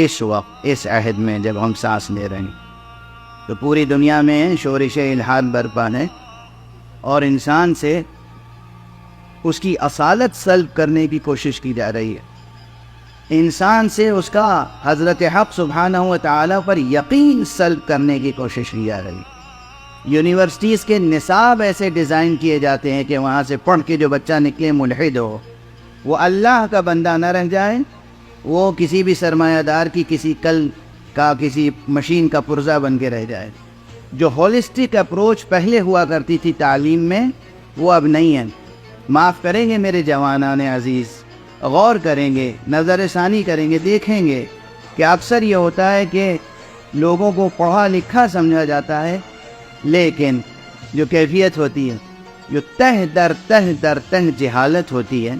اس وقت اس عہد میں جب ہم سانس لے رہے ہیں تو پوری دنیا میں شورش الحاد برپا ہے اور انسان سے اس کی اصالت سلب کرنے کی کوشش کی جا رہی ہے، انسان سے اس کا حضرت حق سبحانہ و تعالیٰ پر یقین سلب کرنے کی کوشش کی جا رہی ہے۔ یونیورسٹیز کے نصاب ایسے ڈیزائن کیے جاتے ہیں کہ وہاں سے پڑھ کے جو بچہ نکلے ملحد ہو، وہ اللہ کا بندہ نہ رہ جائے، وہ کسی بھی سرمایہ دار کی کسی کل کا کسی مشین کا پرزہ بن کے رہ جائے۔ جو ہولسٹک اپروچ پہلے ہوا کرتی تھی تعلیم میں، وہ اب نہیں ہے۔ معاف کریں گے میرے جوانان عزیز، غور کریں گے، نظر ثانی کریں گے، دیکھیں گے کہ اکثر یہ ہوتا ہے کہ لوگوں کو پڑھا لکھا سمجھا جاتا ہے، لیکن جو کیفیت ہوتی ہے، جو تہ در جہالت ہوتی ہے،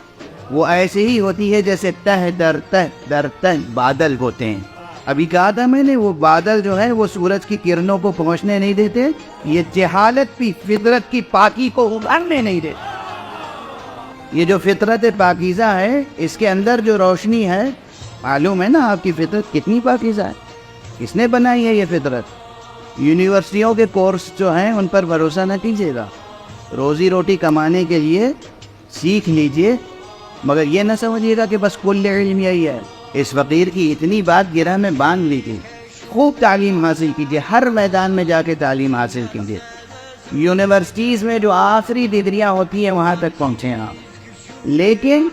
وہ ایسے ہی ہوتی ہے جیسے تہ در تہ بادل ہوتے ہیں۔ ابھی کہا تھا میں نے، وہ بادل جو ہے وہ سورج کی کرنوں کو پہنچنے نہیں دیتے، یہ جہالت بھی فطرت کی پاکی کو ابھرنے نہیں دیتے۔ یہ جو فطرت پاکیزہ ہے، اس کے اندر جو روشنی ہے، معلوم ہے نا آپ کی فطرت کتنی پاکیزہ ہے، کس نے بنائی ہے یہ فطرت؟ یونیورسٹیوں کے کورس جو ہیں ان پر بھروسہ نہ کیجیے گا، روزی روٹی کمانے کے لیے سیکھ لیجئے، مگر یہ نہ سمجھیے گا کہ بس کل علم یہی ہے۔ اس فقیر کی اتنی بات گرہ میں باندھ لیجیے، خوب تعلیم حاصل کیجیے، ہر میدان میں جا کے تعلیم حاصل کیجیے، یونیورسٹیز میں جو آخری ڈگریاں ہوتی ہیں وہاں تک پہنچیں آپ۔ لیکن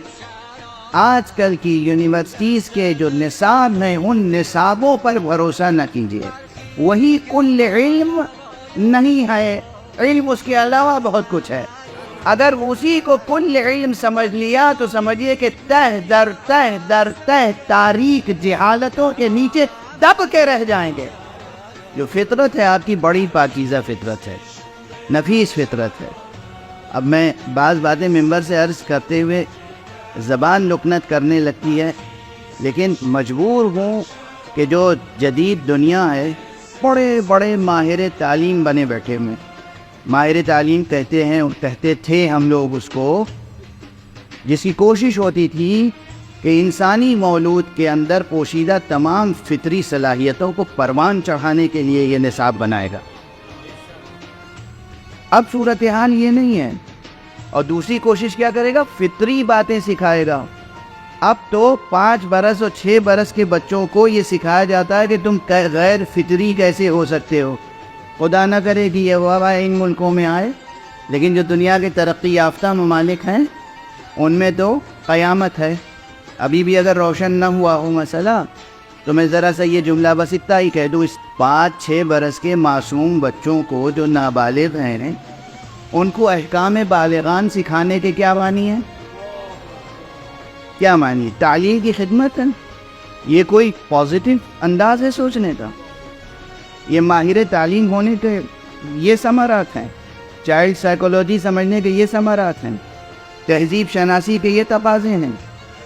آج کل کی یونیورسٹیز کے جو نصاب ہیں ان نصابوں پر بھروسہ نہ کیجیے، وہی کل علم نہیں ہے، علم اس کے علاوہ بہت کچھ ہے۔ اگر اسی کو کل علم سمجھ لیا تو سمجھیے کہ تہ در تہ تاریک جہالتوں کے نیچے دب کے رہ جائیں گے۔ جو فطرت ہے آپ کی بڑی پاکیزہ فطرت ہے، نفیس فطرت ہے۔ اب میں بعض باتیں ممبر سے عرض کرتے ہوئے زبان لکنت کرنے لگتی ہے، لیکن مجبور ہوں کہ جو جدید دنیا ہے، بڑے بڑے ماہر تعلیم بنے بیٹھے ہوئے، ماہر تعلیم کہتے ہیں اور کہتے تھے ہم لوگ اس کو، جس کی کوشش ہوتی تھی کہ انسانی مولود کے اندر پوشیدہ تمام فطری صلاحیتوں کو پروان چڑھانے کے لیے یہ نصاب بنائے گا۔ اب صورتحال یہ نہیں ہے، اور دوسری کوشش کیا کرے گا؟ فطری باتیں سکھائے گا۔ اب تو 5 برس اور 6 برس کے بچوں کو یہ سکھایا جاتا ہے کہ تم غیر فطری کیسے ہو سکتے ہو۔ خدا نہ کرے کہ یہ وبا ان ملکوں میں آئے، لیکن جو دنیا کے ترقی یافتہ ممالک ہیں ان میں تو قیامت ہے۔ ابھی بھی اگر روشن نہ ہوا ہو مسئلہ تو میں ذرا سا یہ جملہ بس اتنا ہی کہہ دوں، اس 5-6 برس کے معصوم بچوں کو جو نابالغ ہیں ان کو احکام بالغان سکھانے کے کیا معنی ہے؟ کیا معنی؟ تعلیم کی خدمت ہے؟ یہ کوئی پازیٹیو انداز ہے سوچنے کا؟ یہ ماہر تعلیم ہونے کے یہ ثمرات ہیں، چائلڈ سائیکولوجی سمجھنے کے یہ ثمرات ہیں، تہذیب شناسی کے یہ تقاضے ہیں،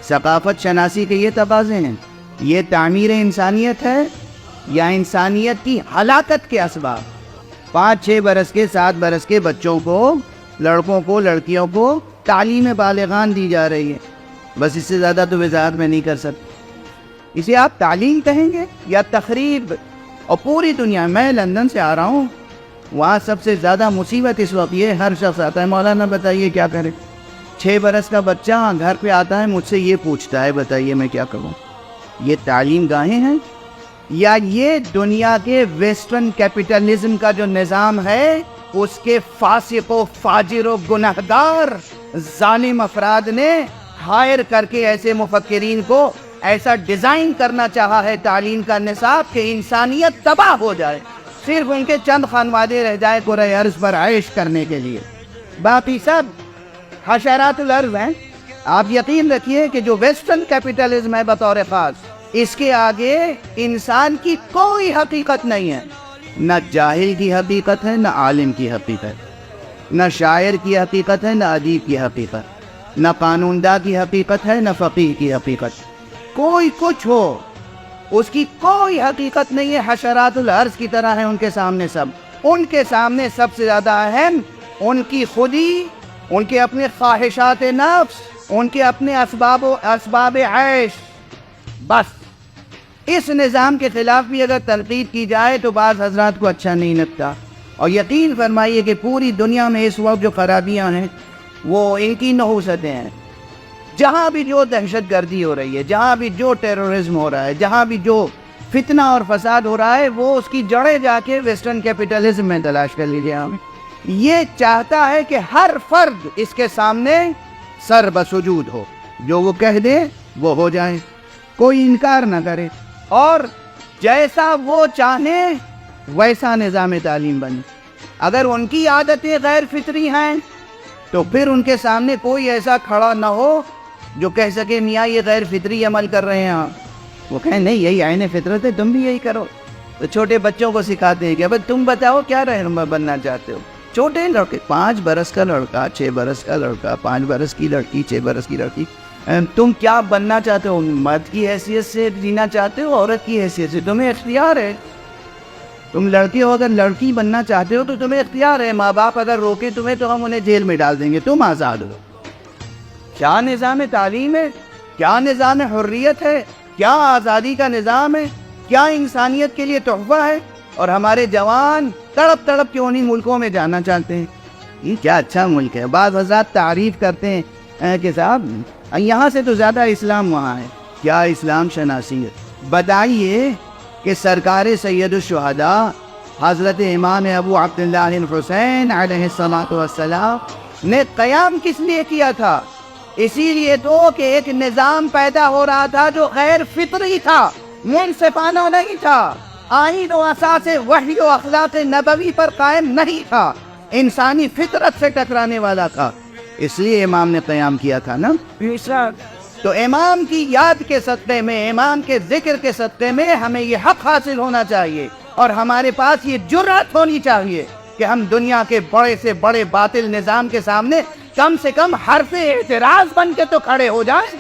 ثقافت شناسی کے یہ تقاضے ہیں۔ یہ تعمیر انسانیت ہے یا انسانیت کی ہلاکت کے اسباب؟ 5-6 برس کے 7 برس کے بچوں کو، لڑکوں کو، لڑکیوں کو تعلیم بالغان دی جا رہی ہے، بس اس سے زیادہ تو وضاحت میں نہیں کر سکتا۔ اسے آپ تعلیم کہیں گے یا تخریب؟ اور پوری دنیا، میں لندن سے آ رہا ہوں، وہاں سب سے زیادہ مصیبت اس وقت یہ، ہر شخص آتا ہے مولانا بتائیے کیا کرے۔ 6 برس کا بچہ گھر پہ آتا ہے مجھ سے یہ پوچھتا ہے بتائیے میں کیا کروں۔ یہ تعلیم گاہیں ہیں یا یہ دنیا کے ویسٹرن کیپٹلزم کا جو نظام ہے اس کے فاسق و فاجر و گنہگار ظالم افراد نے ہائر کر کے ایسے مفکرین کو ایسا ڈیزائن کرنا چاہا ہے تعلیم کا نصاب کہ انسانیت تباہ ہو جائے، صرف ان کے چند خانوادے رہ جائے کرۂ ارض پر عیش کرنے کے لیے، باقی سب حشرات الارض ہیں۔ آپ یقین رکھیے کہ جو ویسٹرن کیپٹلزم ہے بطور خاص، اس کے آگے انسان کی کوئی حقیقت نہیں ہے، نہ جاہل کی حقیقت ہے، نہ عالم کی حقیقت، نہ شاعر کی حقیقت ہے، نہ ادیب کی حقیقت، نہ قانوندہ کی حقیقت ہے، نہ فقیہ کی حقیقت، کوئی کچھ ہو اس کی کوئی حقیقت نہیں ہے۔ حشرات الارض کی طرح ہے ان کے سامنے سب، ان کے سامنے سب سے زیادہ اہم ان کی خودی، ان کے اپنے خواہشات نفس، ان کے اپنے اسباب عیش، بس اس نظام کے خلاف بھی اگر تنقید کی جائے تو بعض حضرات کو اچھا نہیں لگتا. اور یقین فرمائیے کہ پوری دنیا میں اس وقت جو خرابیاں ہیں وہ ان کی نحوستیں ہیں. جہاں بھی جو دہشت گردی ہو رہی ہے، جہاں بھی جو ٹیررزم ہو رہا ہے، جہاں بھی جو فتنہ اور فساد ہو رہا ہے، وہ اس کی جڑیں جا کے ویسٹرن کیپٹلزم میں تلاش کر لیجیے. یہ چاہتا ہے کہ ہر فرد اس کے سامنے سر بسجود ہو، جو وہ کہہ دے وہ ہو جائے، کوئی انکار نہ کرے، اور جیسا وہ چاہے ویسا نظام تعلیم بنے. اگر ان کی عادتیں غیر فطری ہیں تو پھر ان کے سامنے کوئی ایسا کھڑا نہ ہو جو کہہ سکے میاں یہ غیر فطری عمل کر رہے ہیں. وہ کہیں نہیں یہی عین فطرت ہے، تم بھی یہی کرو. تو چھوٹے بچوں کو سکھاتے ہیں کہ اب تم بتاؤ کیا رہنما بننا چاہتے ہو. چھوٹے لڑکے، 5 برس کا لڑکا، 6 برس کا لڑکا، 5 برس کی لڑکی، 6 برس کی لڑکی، تم کیا بننا چاہتے ہو؟ مرد کی حیثیت سے جینا چاہتے ہو، عورت کی حیثیت سے؟ تمہیں اختیار ہے. تم لڑکے ہو، اگر لڑکی بننا چاہتے ہو تو تمہیں اختیار ہے. ماں باپ اگر روکے تمہیں تو ہم انہیں جیل میں ڈال دیں گے، تم آزاد ہو. کیا نظام تعلیم ہے؟ کیا نظام حریت ہے؟ کیا آزادی کا نظام ہے؟ کیا انسانیت کے لیے تحفہ ہے؟ اور ہمارے جوان تڑپ تڑپ کے انہی ملکوں میں جانا چاہتے ہیں. یہ کیا اچھا ملک ہے. بعض حضرات تعریف کرتے ہیں کہ صاحب یہاں سے تو زیادہ اسلام وہاں ہے. کیا اسلام شناسی ہے؟ بتائیے کہ سرکار سید الشہداء حضرت امام ابو عبداللہ الحسین علیہ السلام نے قیام کس لیے کیا تھا؟ اسی لیے تو کہ ایک نظام پیدا ہو رہا تھا جو غیر فطری تھا، منصفانہ نہیں تھا، آئین و اساس وحی و اخلاق نبوی پر قائم نہیں تھا، انسانی فطرت سے ٹکرانے والا تھا. اس لیے امام نے قیام کیا تھا نا. تو امام کی یاد کے صدقے میں، امام کے ذکر کے صدقے میں ہمیں یہ حق حاصل ہونا چاہیے، اور ہمارے پاس یہ جرأت ہونی چاہیے کہ ہم دنیا کے بڑے سے بڑے باطل نظام کے سامنے کم سے کم حرف اعتراض بن کے تو کھڑے ہو جائیں.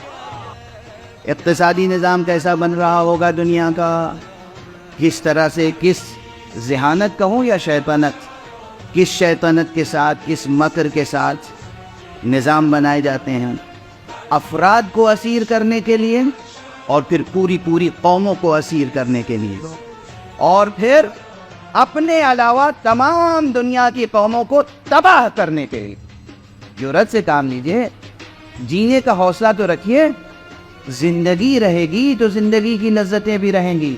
اقتصادی نظام کیسا بن رہا ہوگا دنیا کا؟ کس طرح سے، کس ذہانت کہوں یا شیطنت، کس شیطنت کے ساتھ، کس مکر کے ساتھ نظام بنائے جاتے ہیں افراد کو اسیر کرنے کے لیے، اور پھر پوری قوموں کو اسیر کرنے کے لیے، اور پھر اپنے علاوہ تمام دنیا کی قوموں کو تباہ کرنے کے لیے. جرأت سے کام لیجئے، جینے کا حوصلہ تو رکھیے. زندگی رہے گی تو زندگی کی لذتیں بھی رہیں گی.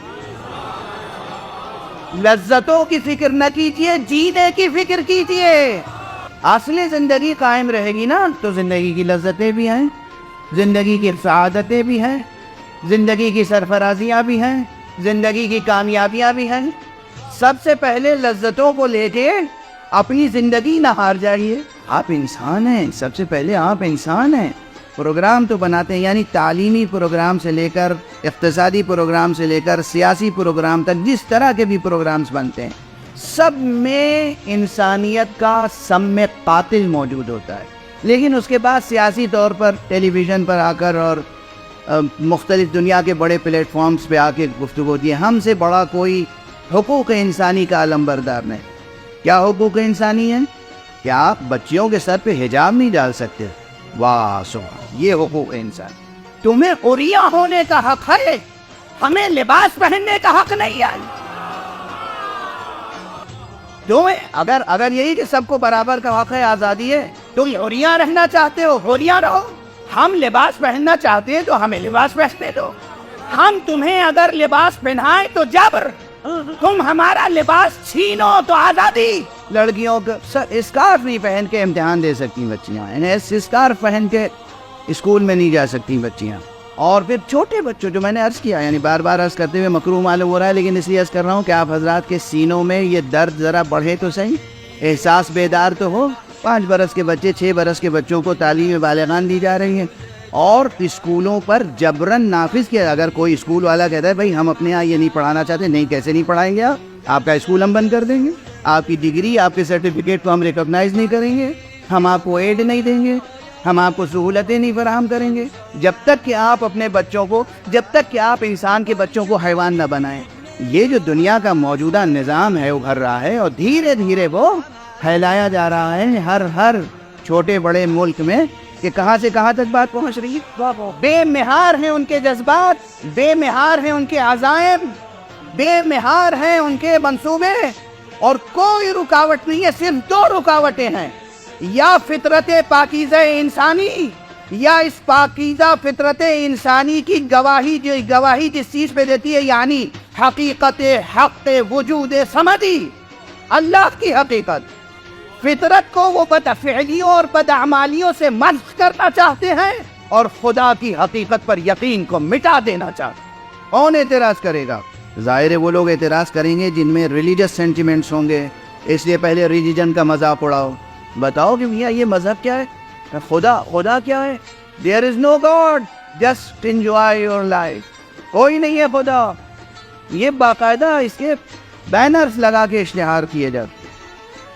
لذتوں کی فکر نہ کیجئے، جینے کی فکر کیجئے. اصلی زندگی قائم رہے گی نا تو زندگی کی لذتیں بھی ہیں، زندگی کی سعادتیں بھی ہیں، زندگی کی سرفرازیاں بھی ہیں، زندگی کی کامیابیاں بھی ہیں. سب سے پہلے لذتوں کو لے کے اپنی زندگی نہ ہار جائیے. آپ انسان ہیں، سب سے پہلے آپ انسان ہیں. پروگرام تو بناتے ہیں، یعنی تعلیمی پروگرام سے لے کر اقتصادی پروگرام سے لے کر سیاسی پروگرام تک، جس طرح کے بھی پروگرامز بنتے ہیں سب میں انسانیت کا سم قاتل موجود ہوتا ہے. لیکن اس کے بعد سیاسی طور پر ٹیلی ویژن پر آ کر اور مختلف دنیا کے بڑے پلیٹ فارمز پہ آ کے گفتگو ہوتی ہے. ہم سے بڑا کوئی حقوق انسانی کا علم بردار نہیں. کیا حقوق انسانی ہیں؟ کیا آپ بچیوں کے سر پہ حجاب نہیں ڈال سکتے؟ واہ سبحان، یہ حقوق انسان. تمہیں عریاں ہونے کا حق ہے، ہمیں لباس پہننے کا حق نہیں ہے. تمہیں اگر یہی کہ سب کو برابر کا حق ہے، آزادی ہے، تم عریاں رہنا چاہتے ہو، عریاں رہو. ہم لباس پہننا چاہتے ہیں تو ہمیں لباس پہننے دو. ہم تمہیں اگر لباس پہنائیں تو جبر، تم ہمارا لباس چھینو تو آزادی. لڑکیوں کو اسکارف نہیں پہن کے امتحان دے سکتی بچیاں، اسکارف پہن کے اسکول میں نہیں جا سکتی بچیاں. اور پھر چھوٹے بچوں، جو میں نے عرض کیا، یعنی بار بار عرض کرتے ہوئے مکروہ معلوم ہو رہا ہے، لیکن اس لیے عرض کر رہا ہوں کہ آپ حضرات کے سینوں میں یہ درد ذرا بڑھے تو صحیح، احساس بیدار تو ہو. 5 برس کے بچے، 6 برس کے بچوں کو تعلیم بالغان دی جا رہی ہے، اور اسکولوں پر جبراً نافذ کیا. اگر کوئی اسکول والا کہتا ہے بھائی ہم اپنے یہاں یہ نہیں پڑھانا چاہتے، نہیں، کیسے نہیں پڑھائیں گے؟ آپ کا اسکول ہم بند کر دیں گے، آپ کی ڈگری، آپ کے سرٹیفکیٹ کو ہم ریکگنائز نہیں کریں گے، ہم آپ کو ایڈ نہیں دیں گے، ہم آپ کو سہولتیں نہیں فراہم کریں گے، جب تک کہ آپ اپنے بچوں کو، جب تک کہ آپ انسان کے بچوں کو حیوان نہ بنائیں. یہ جو دنیا کا موجودہ نظام ہے ابھر رہا ہے، اور دھیرے دھیرے وہ پھیلایا جا رہا ہے ہر چھوٹے بڑے ملک میں. کہ کہاں سے کہاں تک بات پہنچ رہی ہے. بے مہار ہیں ان کے جذبات، بے مہار ہیں ان کے عزائم، بے مہار ہیں ان کے منصوبے، اور کوئی رکاوٹ نہیں ہے. صرف دو رکاوٹیں ہیں، یا فطرت پاکیزہ انسانی، یا اس پاکیزہ فطرت انسانی کی گواہی جس چیز پہ دیتی ہے، یعنی حقیقت حق وجود سمدی، اللہ کی حقیقت. فطرت کو وہ بدفعلیوں اور بدعمالیوں سے مسخ کرنا چاہتے ہیں، اور خدا کی حقیقت پر یقین کو مٹا دینا چاہتے ہیں. کون اعتراض کرے گا؟ ظاہر ہے وہ لوگ اعتراض کریں گے جن میں ریلیجس سینٹیمنٹس ہوں گے. اس لیے پہلے ریلیجن کا مذاق اڑاؤ، بتاؤ کہ میاں یہ مذہب کیا ہے، خدا کیا ہے. There is no God, just enjoy your life. کوئی نہیں ہے خدا. یہ باقاعدہ اس کے بینرز لگا کے اشتہار کیے جاتے.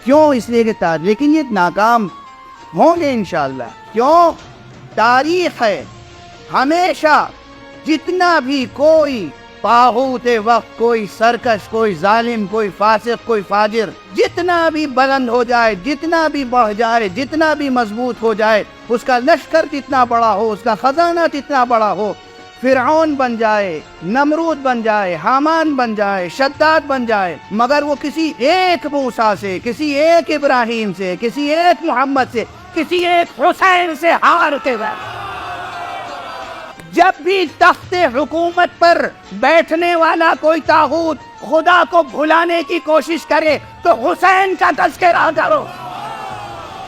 کیوں؟ اس لیے کہ لیکن یہ ناکام ہوں گے انشاءاللہ. کیوں؟ تاریخ ہے، ہمیشہ جتنا بھی کوئی طاغوت وقت، کوئی سرکش، کوئی ظالم، کوئی فاسق، کوئی فاجر، جتنا بھی بلند ہو جائے، جتنا بھی بڑھ جائے، جتنا بھی مضبوط ہو جائے، اس کا لشکر جتنا بڑا ہو، اس کا خزانہ جتنا بڑا ہو، فرعون بن جائے، نمرود بن جائے، حامان بن جائے، شداد بن جائے، مگر وہ کسی ایک موسیٰ سے، کسی ایک ابراہیم سے، کسی ایک محمد سے، کسی ایک حسین سے ہار کے گئے. جب بھی تخت حکومت پر بیٹھنے والا کوئی طاغوت خدا کو بھلانے کی کوشش کرے تو حسین کا تذکرہ کرو.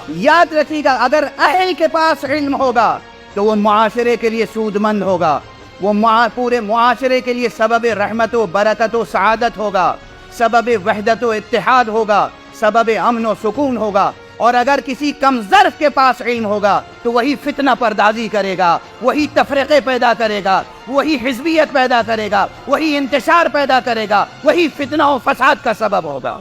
یاد رکھیے گا، اگر اہل کے پاس علم ہوگا تو وہ معاشرے کے لیے سود مند ہوگا، وہ پورے معاشرے کے لیے سبب رحمت و برکت و سعادت ہوگا، سبب وحدت و اتحاد ہوگا، سبب امن و سکون ہوگا. اور اگر کسی کم ظرف کے پاس علم ہوگا تو وہی فتنہ پردازی کرے گا، وہی تفرقے پیدا کرے گا، وہی حزبیت پیدا کرے گا، وہی انتشار پیدا کرے گا، وہی فتنہ و فساد کا سبب ہوگا.